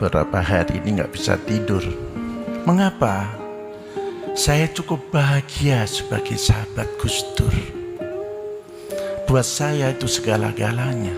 beberapa hari ini nggak bisa tidur. Mengapa? Saya cukup bahagia sebagai sahabat Gus Dur. Buat saya itu segala-galanya.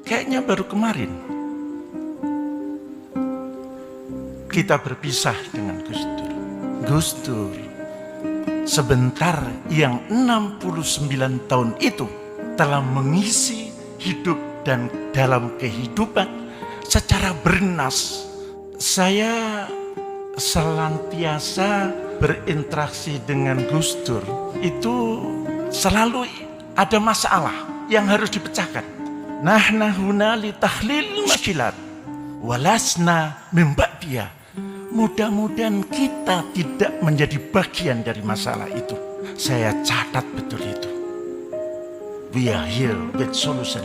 Kayaknya baru kemarin kita berpisah dengan Gus Dur. Gus Dur sebentar yang 69 tahun itu telah mengisi hidup dan dalam kehidupan secara bernas. Saya senantiasa berinteraksi dengan Gus Dur, itu selalu ada masalah yang harus dipecahkan. Nahna huna li tahlil masyilat walasna min ba'diyah. Mudah-mudahan kita tidak menjadi bagian dari masalah itu. Saya catat betul itu. We are here with solution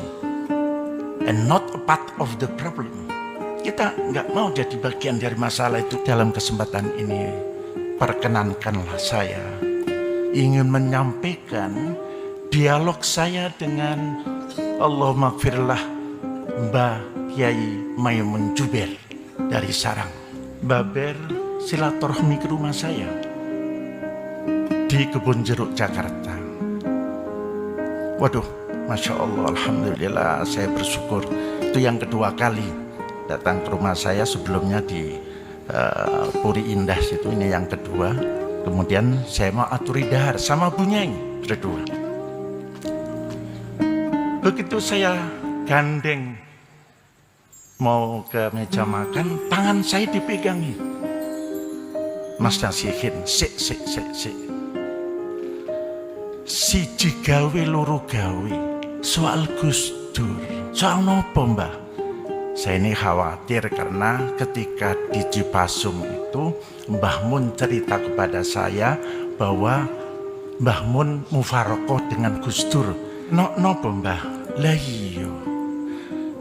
and not a part of the problem. Kita nggak mau jadi bagian dari masalah itu. Dalam kesempatan ini, perkenankanlah saya ingin menyampaikan dialog saya dengan Allahumma gfirlah Mbah Kiai Maimun Juber dari Sarang. Baber silaturahmi ke rumah saya di Kebun Jeruk, Jakarta. Waduh, Masya Allah, Alhamdulillah, saya bersyukur. Itu yang kedua kali datang ke rumah saya, sebelumnya di Puri Indah situ, ini yang kedua. Kemudian saya mau aturi dahar sama Bu Nyai berdua. Begitu saya gandeng mau ke meja makan, tangan saya dipegangi. Mas Nasihin, siji gawe loro gawe. Soal Gus Dur, soal nopo Mbah? Saya ini khawatir karena ketika di Cipasung itu Mbah Mun cerita kepada saya bahwa Mbah Mun mufarokoh dengan Gus Dur. Nopo Mbah? Lah iya,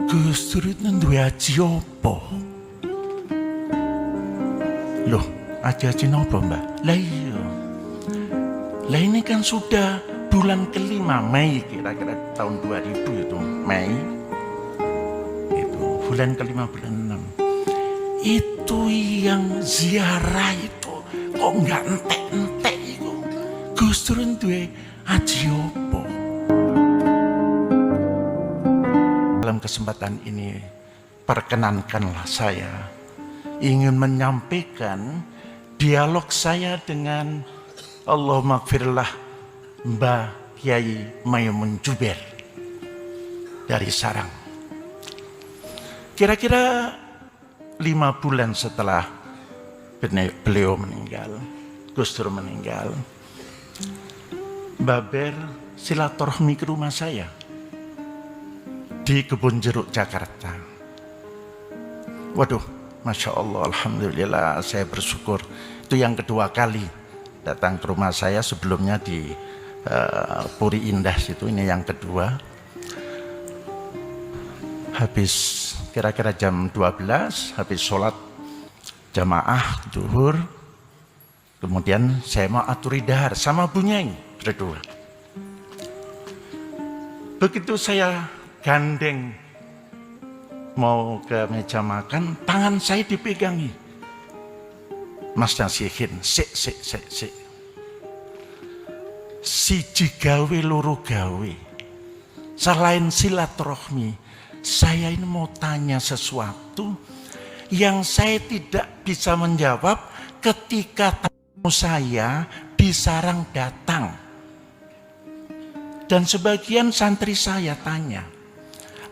Gus Dur itu duwe aji apa? Loh, aji nopo Mbah? Lah iya, lah ini kan sudah bulan kelima, Mei, kira-kira tahun 2000 itu, Mei itu bulan kelima, bulan 6 itu yang ziarah itu kok nggak entek-entek itu. Gus Dur duwe aji apa? Dalam kesempatan ini, perkenankanlah saya ingin menyampaikan dialog saya dengan Allahumma gfirlah Mbah Kiai Maimun Juber dari Sarang. Kira-kira 5 bulan setelah beliau meninggal, Gus Dur meninggal, Baber silaturahmi ke rumah saya di Kebun Jeruk, Jakarta. Waduh, Masya Allah, Alhamdulillah, saya bersyukur. Itu yang kedua kali datang ke rumah saya, sebelumnya di Puri Indah situ, ini yang kedua. Habis kira-kira jam 12, habis sholat jamaah zuhur, kemudian saya mau aturi dahar sama Bu Nyai berdua. Begitu saya gandeng mau ke meja makan, tangan saya dipegangi. Mas Nasihin, siji gawe loro gawe. Selain silaturahmi, saya ini mau tanya sesuatu yang saya tidak bisa menjawab ketika tamu saya di Sarang datang. Dan sebagian santri saya tanya,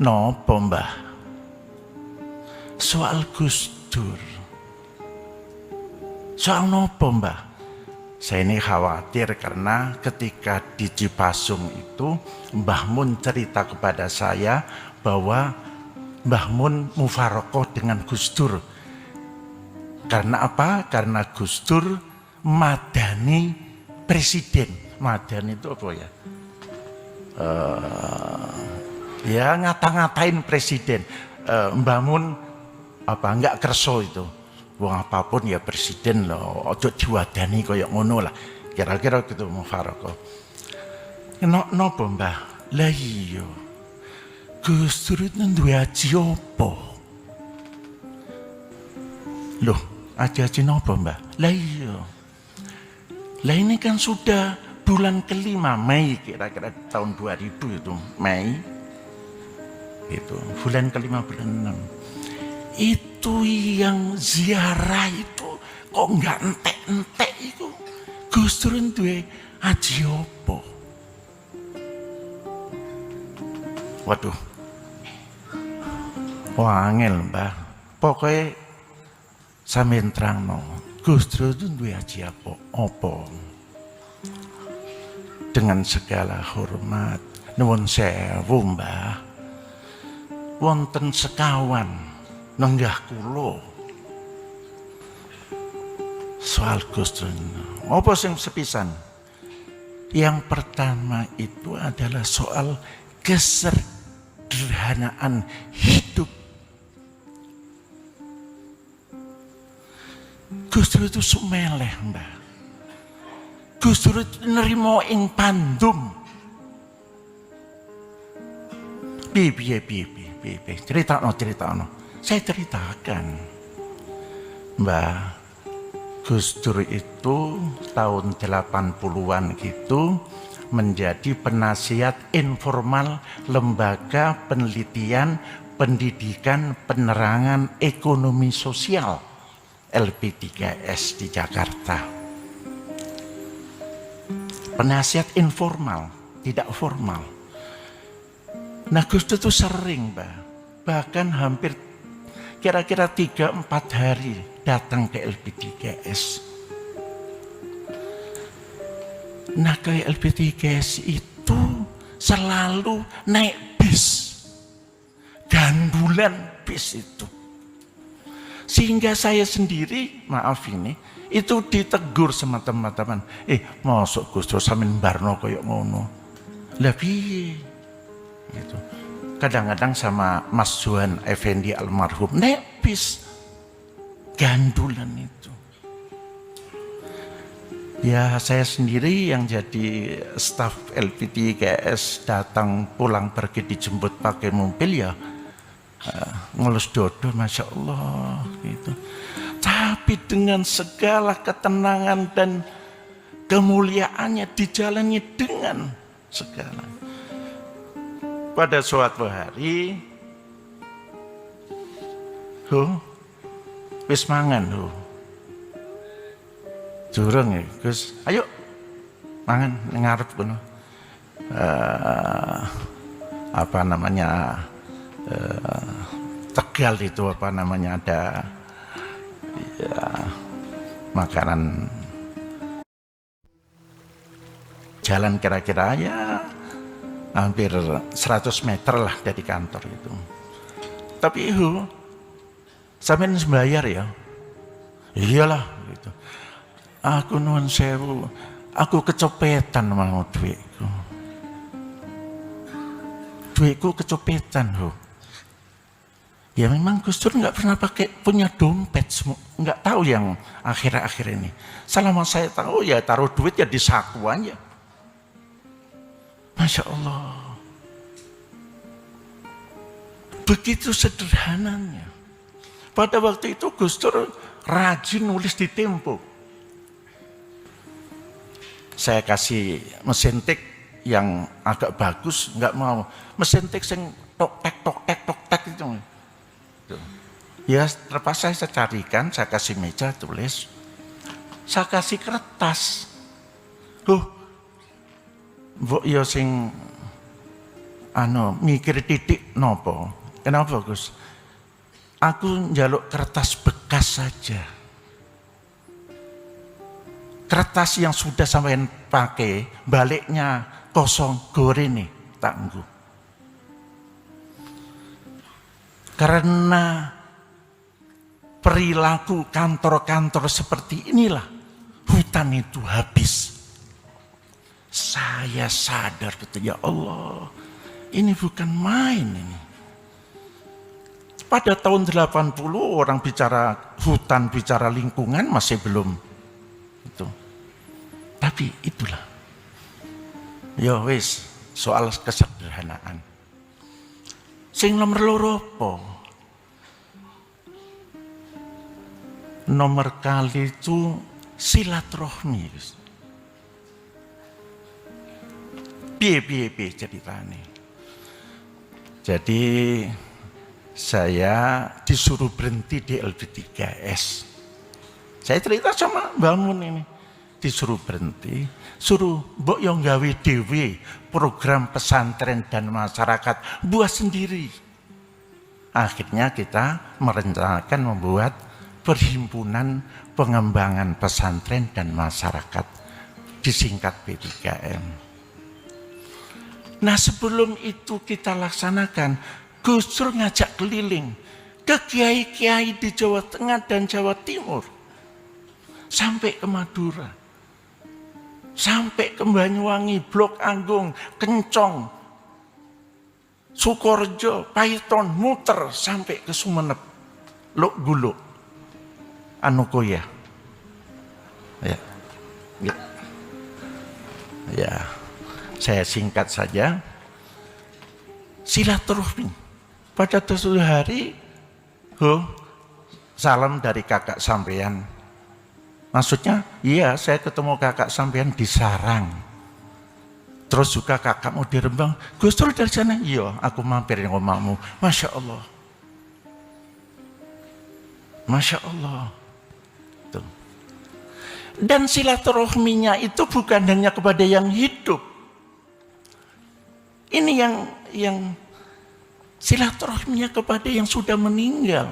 nopo Mbah? Soal Gus Dur. Soal nopo Mbah? Saya ini khawatir karena ketika di Cipasung itu Mbah Mun cerita kepada saya bahwa Mbah Mun mufarokoh dengan Gus Dur. Karena apa? Karena Gus Dur madani presiden. Madani itu apa ya? Ya ngata-ngatain presiden. Mbah Mun apa enggak kerso itu. Wong apapun ya presiden loh, ojo diwadani koyok ngono lah. Kira-kira gitu mufarokoh. Nopo Mbah? Lah iya, Gus Dur itu duwe aji apa? Loh, aji-aji napa, Mbah? Lah iya. Lah ini kan sudah bulan kelima, Mei, kira-kira tahun 2000 itu, Mei. Itu, bulan kelima, bulan 6. Itu yang ziarah itu kok enggak entek-entek itu. Gus Dur duwe aji apa? Waduh. Wah, angel, Mbah. Pokoknya sampeyan terangno. Gus Dur itu duwe aji apa? Apa? Dengan segala hormat, nuwun sewu, Mbah. Wonten sekawan nenggah kula soal Gus Dur. Apa sing sepisan? Yang pertama itu adalah soal kesederhanaan hidup. Gus Dur itu sumeleh, Mbah. Gus Dur itu nerima ing pandum. Piye. Cerita no. Saya ceritakan. Mbah, Gus Dur itu tahun 80-an gitu menjadi penasihat informal Lembaga Penelitian Pendidikan Penerangan Ekonomi Sosial LP3S di Jakarta. Penasihat informal, tidak formal. Nah, Gus Dur itu sering, Mbak, bahkan hampir kira-kira 3-4 hari datang ke LP3S. Nah, ke LP3S itu selalu naik bis, gandulan bis itu. Sehingga saya sendiri, maaf ini, itu ditegur sama teman-teman. Masuk Gus Dur sampeyan barno koyo ngono. Lah piye? Gitu. Kadang-kadang sama Mas Johan Effendi almarhum naik bis gandulan itu. Ya, saya sendiri yang jadi staf LP3S datang pulang pergi dijemput pakai mobil ya, ngelus dodo, Masya Allah gitu. Tapi dengan segala ketenangan dan kemuliaannya dijalani dengan segala. Pada suatu hari, wis mangan durung ya, Gus. Ayo mangan ngarep kono. Apa namanya? Tegal itu apa namanya, ada ya, makanan jalan kira-kira ya hampir 100 meter lah dari kantor itu. Tapi sampeyan sembayar ya? Iyalah gitu. Aku nuwun sewu, aku kecopetan mau duitku. Duitku kecopetan Ya memang Gus Dur nggak pernah punya dompet, nggak tahu yang akhir-akhir ini. Selama saya tahu ya taruh duit ya di saku aja. Masya Allah. Begitu sederhananya. Pada waktu itu Gus Dur rajin nulis di Tempo. Saya kasih mesin tik yang agak bagus, nggak mau. Mesin tik yang tok tek itu. Ya terpaksa saya carikan, saya kasih meja tulis, saya kasih kertas. Mbok ya sing mikir titik nopo. Kenapa Gus? Aku njaluk kertas bekas saja. Kertas yang sudah sampean pakai, baliknya kosong gorene tangguh. Karena perilaku kantor-kantor seperti inilah hutan itu habis. Saya sadar betul, ya Allah, ini bukan main ini. Pada tahun 80 orang bicara hutan, bicara lingkungan masih belum itu. Tapi itulah. Ya wis, soal kesederhanaan. Sing nomor loro apa? Nomor kali itu silaturahmi. Piye ceritane. Jadi saya disuruh berhenti di LB3S. Saya cerita sama Mbak Mun ini, disuruh berhenti, suruh mbok yo gawe dhewe program pesantren dan masyarakat, buat sendiri. Akhirnya kita merencanakan membuat perhimpunan pengembangan pesantren dan masyarakat, disingkat P3M. Nah sebelum itu kita laksanakan, Gus Dur ngajak keliling ke kiai-kiai di Jawa Tengah dan Jawa Timur, sampai ke Madura, sampai ke Banyuwangi, Blok Anggung, Kencong, Sukorejo, Paiton, muter sampai ke Sumenep, Lok Guluk, Anukoya. Ya, saya singkat saja. Silaturahmi pada suatu hari, salam dari kakak sampean. Maksudnya, iya saya ketemu kakak sampean di Sarang. Terus juga kakakmu di Rembang. Gus Dur dari sana? Iya, aku mampir yang omahmu. Masya Allah. Masya Allah. Tuh. Dan silaturahminya itu bukan hanya kepada yang hidup. Ini yang silaturahminya kepada yang sudah meninggal.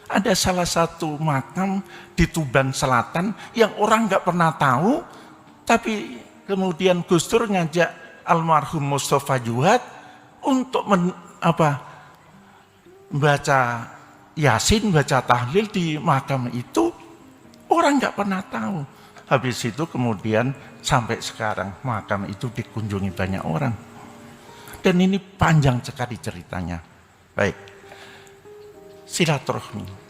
Ada salah satu makam di Tuban Selatan yang orang nggak pernah tahu, tapi kemudian Gus Dur ngajak almarhum Mustafa Juhat untuk baca Yasin, baca tahlil di makam itu. Orang nggak pernah tahu. Habis itu kemudian sampai sekarang makam itu dikunjungi banyak orang. Dan ini panjang sekali ceritanya. Baik, silaturahmi.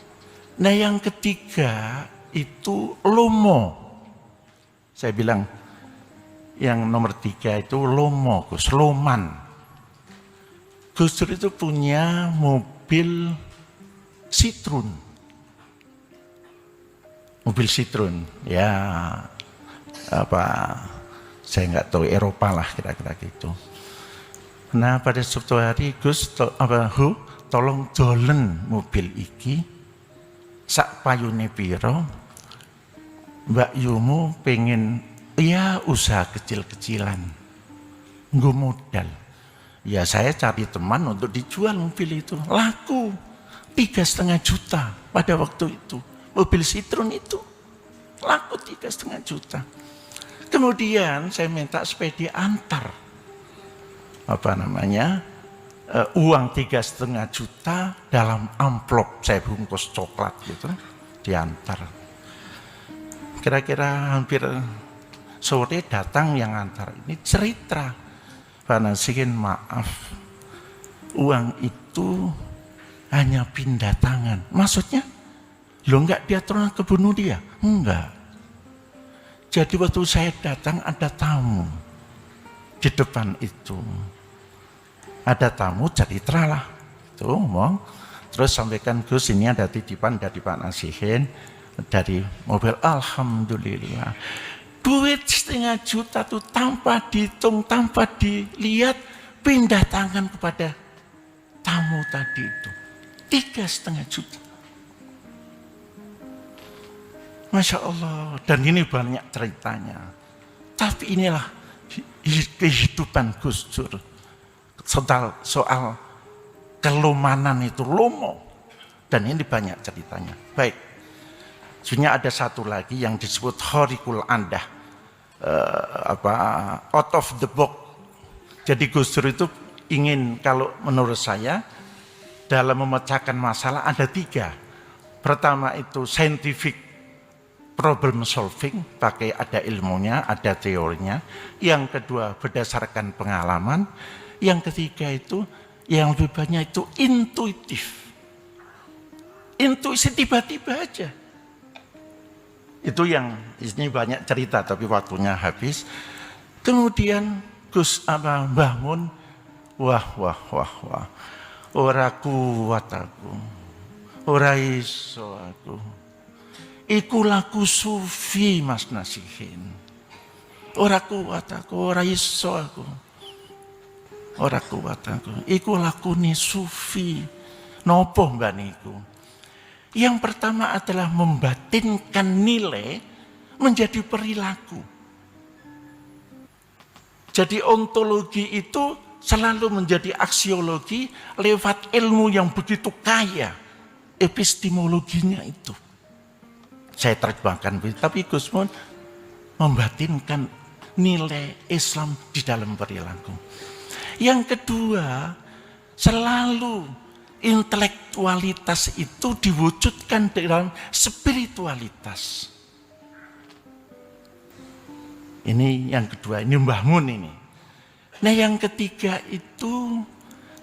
Nah yang ketiga itu lomo. Saya bilang yang nomor 3 itu lomo, Gus, loman. Gus Dur itu punya mobil Citroen. Mobil Citroen, ya saya nggak tahu, Eropa lah kira-kira gitu. Nah pada suatu hari Gus tolong dolen mobil iki sak payune piro, Mbak Yumu pengen ya usaha kecil-kecilan, nggo modal. Ya saya cari teman untuk dijual mobil itu, laku 3,5 juta pada waktu itu. Mobil Citroen itu laku 3,5 juta. Kemudian saya minta supaya diantar uang 3,5 juta dalam amplop, saya bungkus coklat gitu, diantar. Kira-kira hampir sore datang yang antar ini cerita, Pak Nasihin maaf, uang itu hanya pindah tangan. Maksudnya? Lo enggak dia terus kebunuh dia? Enggak. Jadi waktu saya datang ada tamu di depan itu. Ada tamu jadi teralah. Itu ngomong. Terus sampaikan Gus, ini ada titipan dari Pak Nasihin dari mobil. Alhamdulillah. Duit 1,5 juta tuh tanpa dihitung, tanpa dilihat, pindah tangan kepada tamu tadi itu. 3,5 juta. Masya Allah, dan ini banyak ceritanya. Tapi inilah kehidupan Gus Dur. Soal kelomanan itu, lomo. Dan ini banyak ceritanya. Baik, sebenarnya ada satu lagi yang disebut Khariqul Andah. Out of the box. Jadi Gus Dur itu ingin, kalau menurut saya, dalam memecahkan masalah ada 3. Pertama itu scientific problem solving, pakai ada ilmunya, ada teorinya. Yang kedua berdasarkan pengalaman. Yang ketiga itu, yang lebih banyak itu intuitif. Intuisi tiba-tiba aja. Itu yang, ini banyak cerita tapi waktunya habis. Kemudian Gus Mbah Mun, wah. ora kuat aku, ora iso aku. Iku laku sufi Mas Nasihin. Ora kuat aku, ora iso aku. Ora kuat aku. Iku lakune sufi. Nopo mbak niku? Yang pertama adalah membatinkan nilai menjadi perilaku. Jadi ontologi itu selalu menjadi aksiologi lewat ilmu yang begitu kaya. Epistemologinya itu. Saya terjemahkan, tapi Gus Mun membatinkan nilai Islam di dalam perilaku. Yang kedua, selalu intelektualitas itu diwujudkan dalam spiritualitas. Ini yang kedua, ini Mbah Mun ini. Nah yang ketiga itu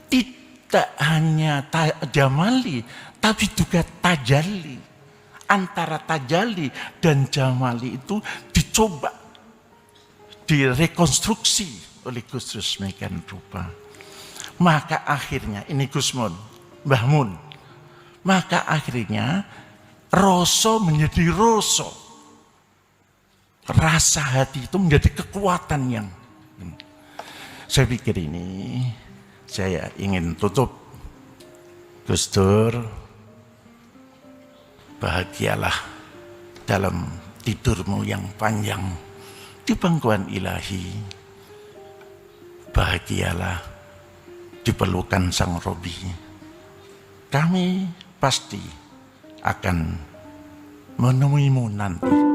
tidak hanya jamali, tapi juga tajalli. Antara tajalli dan jamali itu dicoba, direkonstruksi oleh Gus Rusmekan Rupa. Maka akhirnya, ini Gus Mun, Mbah Mun, maka akhirnya rasa menjadi rasa. Rasa hati itu menjadi kekuatan yang saya pikir ini saya ingin tutup. Gus Dur, bahagialah dalam tidurmu yang panjang di pangkuan ilahi. Bahagialah di pelukan Sang Robi. Kami pasti akan menemuimu nanti.